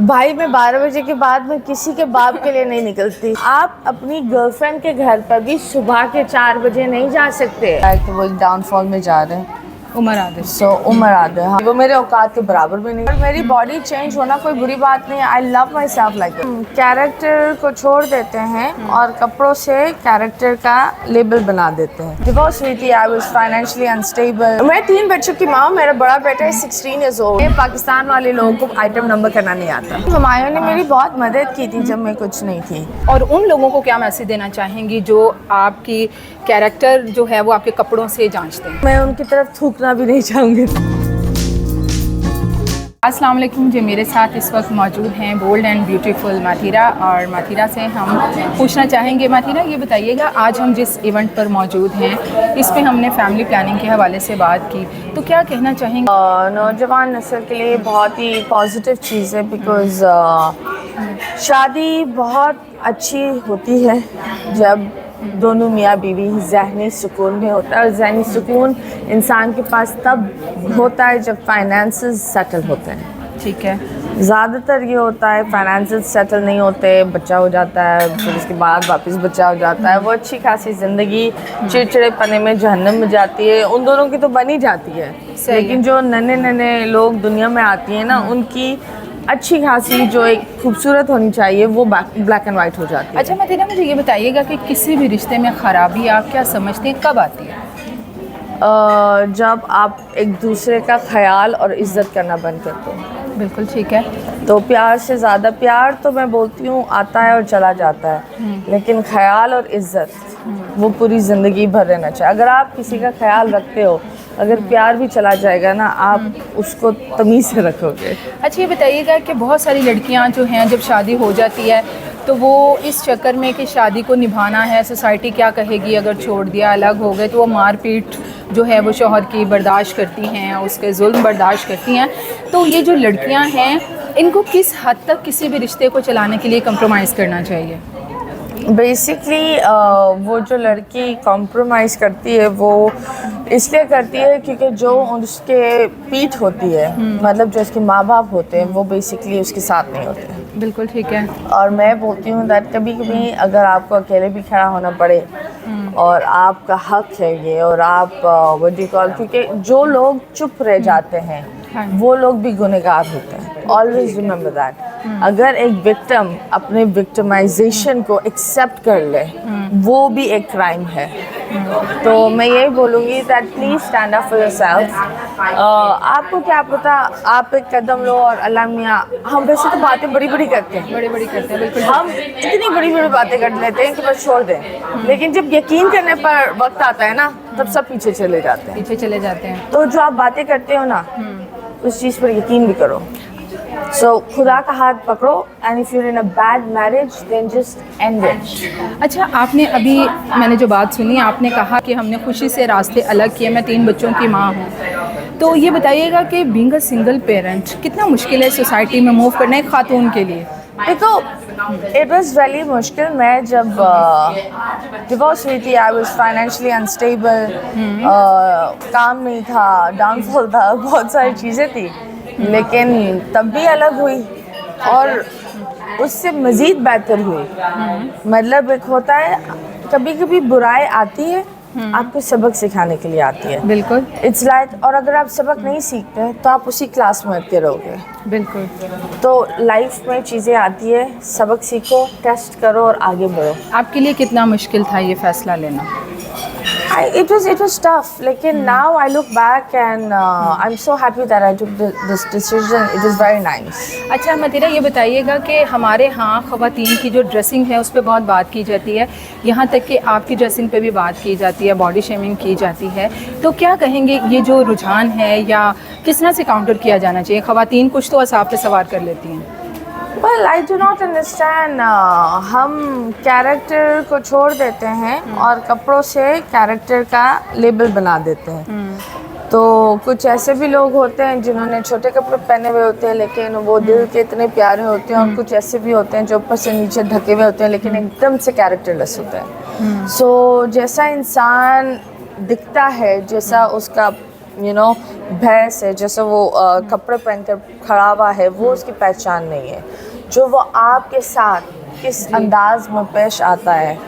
भाई मैं 12 बजे के बाद में किसी के बाप के लिए नहीं निकलती। आप अपनी गर्लफ्रेंड के घर पर भी सुबह के 4 बजे नहीं जा सकते। तो वो डाउनफॉल में जा रहे हैं। उमर आदे उमर आदे, हाँ, वो मेरे औकात के बराबर भी नहीं। और मेरी बॉडी चेंज होना कोई बुरी बात नहीं है। I love my self like character को छोड़ देते हैं और कपड़ों से कैरेक्टर का लेबल बना देते हैं। डिवोर्स हुई थी, आई वाज फाइनेंशियली अनस्टेबल। मैं 3 बच्चों की माँ, मेरा बड़ा बेटा है 16 ईयर्स ओल्ड। पाकिस्तान वाले लोगों को आइटम नंबर करना नहीं आता। हुमायूं ने मेरी बहुत मदद की थी जब मैं कुछ नहीं थी। और उन लोगों को क्या मैसेज देना चाहेंगी जो आपकी कैरेक्टर जो है वो आपके कपड़ों से जांचते हैं? मैं उनकी तरफ थूकना भी नहीं चाहूँगी। अस्सलाम वालेकुम जी, मेरे साथ इस वक्त मौजूद हैं बोल्ड एंड ब्यूटीफुल माथिरा। और माथिरा से हम पूछना चाहेंगे, माथिरा ये बताइएगा आज हम जिस इवेंट पर मौजूद हैं इस पे हमने फैमिली प्लानिंग के हवाले से बात की, तो क्या कहना चाहेंगे? नौजवान नस्ल के लिए बहुत ही पॉजिटिव चीज़ है, बिकॉज़ शादी बहुत अच्छी होती है जब दोनों मियाँ बीवी ज़हनी सुकून में होता है। और ज़हनी सुकून इंसान के पास तब होता है जब फाइनेंसेस सेटल होते हैं। ठीक है। ज़्यादातर ये होता है फाइनेंसेस सेटल नहीं होते, बच्चा हो जाता है, फिर उसके बाद वापस बच्चा हो जाता है। वो अच्छी खासी ज़िंदगी चिड़चिड़ेपने में जहन्नम में जाती है। उन दोनों की तो बनी जाती है, लेकिन जो नन्हे नन्हे लोग दुनिया में आती हैं ना, उनकी अच्छी खासी जो एक खूबसूरत होनी चाहिए वो ब्लैक एंड वाइट हो जाती है। अच्छा माथिरा, मुझे ये बताइएगा कि किसी भी रिश्ते में ख़राबी आप क्या समझते हैं, कब आती है? जब आप एक दूसरे का ख्याल और इज्जत करना बंद करते हो। बिल्कुल ठीक है। तो प्यार से ज़्यादा, प्यार तो मैं बोलती हूँ आता है और चला जाता है, लेकिन ख्याल और इज्जत वो पूरी ज़िंदगी भर रहना चाहिए। अगर आप किसी का ख्याल रखते हो, अगर प्यार भी चला जाएगा ना, आप उसको तमीज़ से रखोगे। अच्छा ये बताइएगा कि बहुत सारी लड़कियां जो हैं जब शादी हो जाती है तो वो इस चक्कर में कि शादी को निभाना है, सोसाइटी क्या कहेगी अगर छोड़ दिया, अलग हो गए, तो वो मारपीट जो है वो शौहर की बर्दाश्त करती हैं, उसके जुल्म बर्दाश्त करती हैं। तो ये जो लड़कियां हैं इनको किस हद तक किसी भी रिश्ते को चलाने के लिए कंप्रोमाइज़ करना चाहिए? बेसिकली वो जो लड़की कॉम्प्रोमाइज़ करती है वो इसलिए करती है क्योंकि जो उसके पीठ होती है, मतलब जो उसके माँ बाप होते हैं, वो बेसिकली उसके साथ नहीं होते। बिल्कुल ठीक है। और मैं बोलती हूँ दैट कभी कभी अगर आपको अकेले भी खड़ा होना पड़े और आपका हक है ये, और आप व्हाट डू यू कॉल, क्योंकि जो लोग चुप रह जाते हैं वो लोग भी गुनहगार होते हैं। Always remember that. अगर एक विक्टिम अपने विक्टिमाइजेशन को एक्सेप्ट कर ले, वो भी एक क्राइम है। तो मैं यही बोलूँगी that please stand up for yourself. आपको क्या पता, आप एक कदम लो और अल्लाह मियाँ। हम वैसे तो बातें बड़ी बड़ी करते हैं, बिल्कुल। हम इतनी बड़ी बड़ी बातें कर लेते हैं कि बस छोड़ दें, लेकिन जब यकीन करने पर वक्त आता है ना, तब सब पीछे चले जाते हैं। तो जो आप बातें करते हो ना, उस चीज़ पर यकीन भी करो। So खुदा का हाथ पकड़ो, and if you're in a bad marriage, then just end it. अच्छा, आपने अभी मैंने जो बात सुनी, आपने कहा कि हमने खुशी से रास्ते अलग किए, मैं 3 बच्चों की माँ हूँ, तो ये बताइएगा कि बीइंग अ सिंगल पेरेंट कितना मुश्किल है सोसाइटी में मूव करना एक खातून के लिए? देखो, इट वॉज वेरी मुश्किल। मैं जब डिवोर्स हुई थी, आई वॉज फाइनेंशियली अनस्टेबल, काम नहीं था, डाउनफॉल था, बहुत सारी चीज़ें थी, लेकिन तब भी अलग हुई और उससे मज़ीद बेहतर हुई। मतलब एक होता है, कभी कभी बुराई आती है, आपको सबक सिखाने के लिए आती है। बिल्कुल। इट्स लाइक, और अगर आप सबक नहीं सीखते तो आप उसी क्लास में अटके रहोगे। बिल्कुल। तो लाइफ में चीज़ें आती है, सबक सीखो, टेस्ट करो और आगे बढ़ो। आपके लिए कितना मुश्किल था ये फ़ैसला लेना? It was tough, लेकिन now I look back and I'm so happy that I took this decision. It was very nice. अच्छा माथिरा, ये बताइएगा कि हमारे यहाँ ख़वातीन की जो ड्रेसिंग है उस पर बहुत बात की जाती है, यहाँ तक कि आपकी ड्रेसिंग पे भी बात की जाती है, बॉडी शेमिंग की जाती है, तो क्या कहेंगे ये जो रुझान है या किस तरह से काउंटर किया जाना चाहिए? ख़वातीन कुछ तो असाब पे सवार कर लेती हैं। Well, I do not understand. हम कैरेक्टर को छोड़ देते हैं और कपड़ों से कैरेक्टर का लेबल बना देते हैं। तो कुछ ऐसे भी लोग होते हैं जिन्होंने छोटे कपड़े पहने हुए होते हैं, लेकिन वो दिल के इतने प्यारे होते हैं, और कुछ ऐसे भी होते हैं जो ऊपर से नीचे ढके हुए होते हैं, लेकिन एकदम से कैरेक्टरलेस होते हैं। सो जैसा इंसान दिखता है, जैसा उसका भय से, जैसे वो कपड़े पहनकर खड़ा हुआ है, वो उसकी पहचान नहीं है। जो वो आपके साथ किस अंदाज में पेश आता है,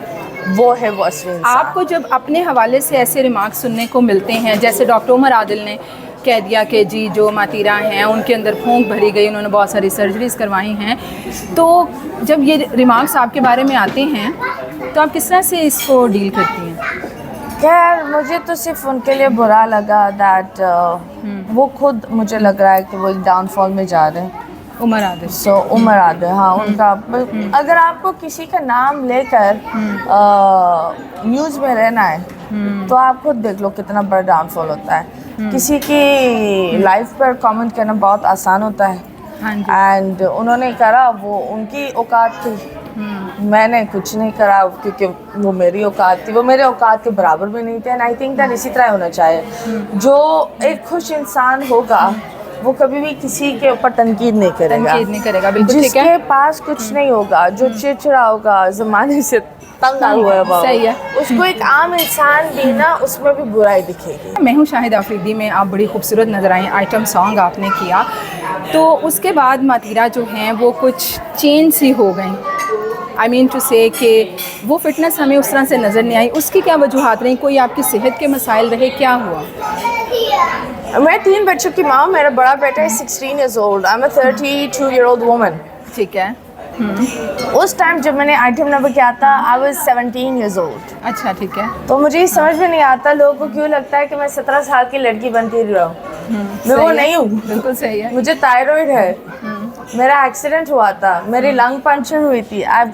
वो है वो असली इंसान। आपको जब अपने हवाले से ऐसे रिमार्क सुनने को मिलते हैं, जैसे डॉक्टर उमर आदिल ने कह दिया कि जी जो मातीरा हैं उनके अंदर फूंक भरी गई, उन्होंने बहुत सारी सर्जरीज करवाई हैं, तो जब ये रिमार्क्स आपके बारे में आते हैं तो आप किस तरह से इसको डील करती हैं? खैर मुझे तो सिर्फ उनके लिए बुरा लगा दैट वो खुद, मुझे लग रहा है कि वो एक डाउनफॉल में जा रहे हैं। उमर आदिल, उमर आदिल, हाँ उनका। अगर आपको किसी का नाम लेकर न्यूज़ में रहना है तो आप खुद देख लो कितना बड़ा डाउनफॉल होता है। किसी की लाइफ पर कमेंट करना बहुत आसान होता है, एंड उन्होंने करा, वो उनकी औकात थी, मैंने कुछ नहीं करा क्योंकि वो मेरी औकात थी, वो मेरे औकात के बराबर भी नहीं थे। एंड आई थिंक दैट इसी तरह होना चाहिए। जो एक खुश इंसान होगा वो कभी भी किसी के ऊपर तनकीद नहीं करेगा, बिल्कुल ठीक है। जिसके पास कुछ नहीं होगा, जो चिड़चिड़ा होगा, ज़माने से तंग हुआ है, सही है, उसको एक आम इंसान भी ना उसमें भी बुराई दिखेगी। मैं हूँ शाहिद आफरीदी में आप बड़ी खूबसूरत नज़र आई, आइटम सॉन्ग आपने किया, तो उसके बाद मातीरा जो हैं वो कुछ चेंज सी हो गई। आई मीन टू से कि वो फिटनेस हमें उस तरह से नज़र नहीं आई, उसकी क्या वजूहात रही? कोई आपकी सेहत के मसाइल रहे, क्या हुआ? मैं 3 बच्चों की माँ, मेरा बड़ा बेटा है 16 years old, I am a 32-year-old woman। ठीक है। उस टाइम जब मैंने आइटम नंबर किया था आई वाज 17 years old। अच्छा ठीक है। तो मुझे ये समझ में नहीं आता लोगों को क्यों लगता है कि मैं 17 साल की लड़की बनती रहूं। मैं वो नहीं हूँ, बिल्कुल सही है। मुझे थायराइड है, मेरा एक्सीडेंट हुआ था, मेरी लंग पंक्चर हुई थी, आई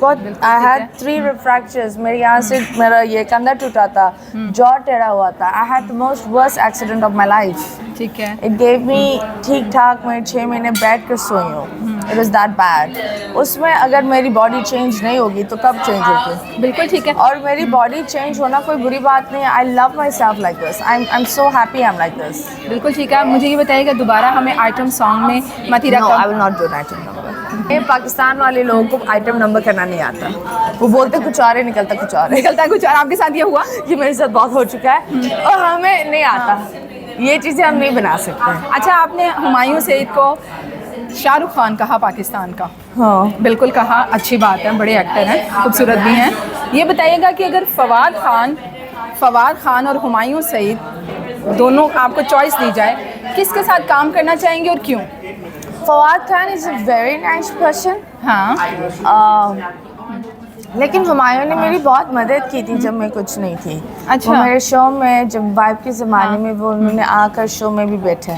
हैड 3 rib fractures, मेरे यहाँ से मेरा ये कंधा टूटा था, जॉ टेढ़ा हुआ था, I had the most worst accident of my life. ठीक है। इट गेव मी ठीक ठाक, मैं 6 महीने बैठ कर सोई हूँ, इट वाज दैट बैड। उसमें अगर मेरी बॉडी चेंज नहीं होगी तो कब चेंज होगी? बिल्कुल ठीक है। और मेरी बॉडी चेंज होना कोई बुरी बात नहीं है, I love my self like this, I am so happy I am like this. बिल्कुल ठीक है। मुझे ये बताइएगा दोबारा हमें आइटम सॉन्ग में मातीरा I will not do an item number. ये पाकिस्तान वाले लोगों को आइटम नंबर करना नहीं आता, वो बोलते कुछ और है, निकलता कुछ और है। निकलता है कुछ और। आपके साथ ये हुआ? ये मेरे साथ बहुत हो चुका है और हमें नहीं आता, ये चीज़ें हम नहीं बना सकते। अच्छा, आपने हुमायूं सईद को शाहरुख खान कहा पाकिस्तान का? हाँ बिल्कुल कहा, अच्छी बात है, बड़े एक्टर हैं, खूबसूरत भी हैं। ये बताइएगा कि अगर फवाद खान और हुमायूं सईद दोनों आपको चॉइस दी जाए, किसके साथ काम करना चाहेंगे और क्यों? Fawad Khan is a very nice person. हाँ। लेकिन हुमायूं ने मेरी बहुत मदद की थी जब मैं कुछ नहीं थी। अच्छा। वो मेरे शो में जब वाइब के ज़माने में वो उन्होंने आकर शो में भी बैठे,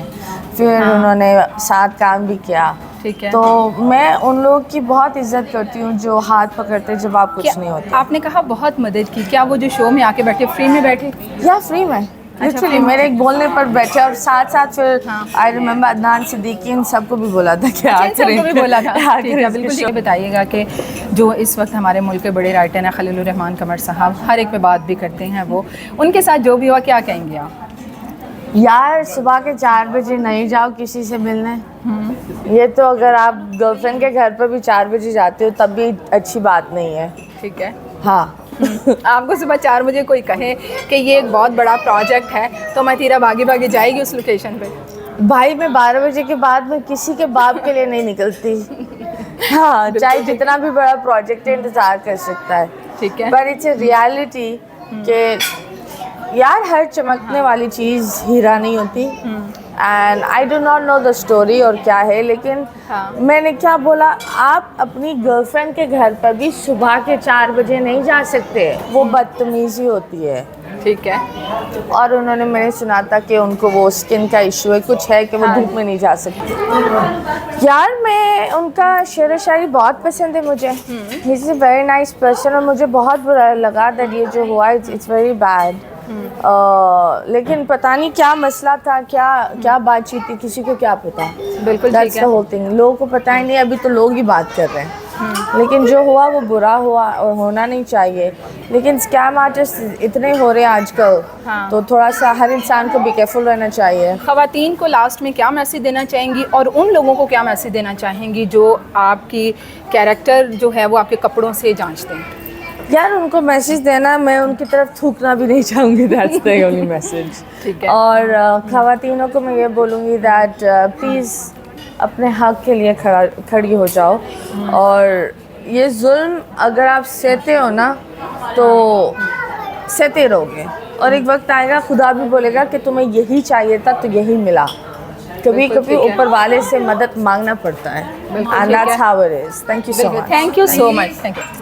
फिर उन्होंने साथ काम भी किया। ठीक है। तो मैं उन लोगों की बहुत इज्जत करती हूँ जो हाथ पकड़ते जब आप कुछ नहीं होते। आपने कहा बहुत मदद की, क्या वो जो शो में आके बैठे फ्री में बैठे? या फ्री में लिटरली मेरे एक बोलने पर बैठे, और साथ साथ फिर आई रिमेम्बर अदनान सिद्दीकी इन सबको भी बोला था कि सबको भी बोला था। ठीक है, बिल्कुल। ये बताइएगा कि जो इस वक्त हमारे मुल्क के बड़े राइटर हैं खलीलुर रहमान कमर साहब, हर एक पे बात भी करते हैं, वो उनके साथ जो भी हुआ क्या कहेंगे आप? यार सुबह के 4 बजे नहीं जाओ किसी से मिलने। ये तो अगर आप गर्लफ्रेंड के घर पर भी 4 बजे जाते हो तब भी अच्छी बात नहीं है। ठीक है। हाँ। आपको सुबह 4 बजे कोई कहे कि ये एक बहुत बड़ा प्रोजेक्ट है तो मातीरा भागी भागी जाएगी उस लोकेशन पे? भाई मैं 12 बजे के बाद में किसी के बाप के लिए नहीं निकलती। हाँ, चाहे जितना भी बड़ा प्रोजेक्ट है इंतजार कर सकता है। ठीक है। पर इट्स ए रियलिटी कि यार हर चमकने वाली चीज़ हीरा नहीं होती। And I do not know the story और क्या है, लेकिन मैंने क्या बोला, आप अपनी गर्लफ्रेंड के घर पर भी सुबह के 4 बजे नहीं जा सकते, वो बदतमीज़ी होती है। ठीक है। और उन्होंने, मैंने सुना था कि उनको वो स्किन का इशू है, कुछ है कि वो धूप में नहीं जा सकती। यार मैं उनका शेर शायरी बहुत पसंद है मुझे, he is a very nice person, और मुझे बहुत बुरा लगा दैट ये जो हुआ इट्स वेरी बैड। लेकिन पता नहीं क्या मसला था, क्या बातचीत थी, किसी को क्या पता। बिल्कुल ठीक है। होल थिंग लोगों को पता ही नहीं, अभी तो लोग ही बात कर रहे हैं। लेकिन जो हुआ वो बुरा हुआ और होना नहीं चाहिए। लेकिन स्कैम आर्टिस्ट इतने हो रहे हैं आजकल, तो थोड़ा सा हर इंसान को भी केयरफुल रहना चाहिए। ख़वातीन को लास्ट में क्या मैसेज देना चाहेंगी और उन लोगों को क्या मैसेज देना चाहेंगी जो आपकी कैरेक्टर जो है वो आपके कपड़ों से जांचते हैं? यार उनको मैसेज देना, मैं उनकी तरफ थूकना भी नहीं चाहूँगी, दैट्स द ओनली मैसेज। ठीक है। और ख़वातीनों को मैं ये बोलूँगी दैट प्लीज़ अपने हक़ के लिए खड़ी हो जाओ। और ये जुल्म अगर आप सहते हो ना तो सहते रहोगे, और एक वक्त आएगा खुदा भी बोलेगा कि तुम्हें यही चाहिए था तो यही मिला। कभी कभी ऊपर वाले से मदद मांगना पड़ता है। बिल्कुल एंड ठीक दैट्स है। How it is. Thank you so much. Thank you so much. Thank you.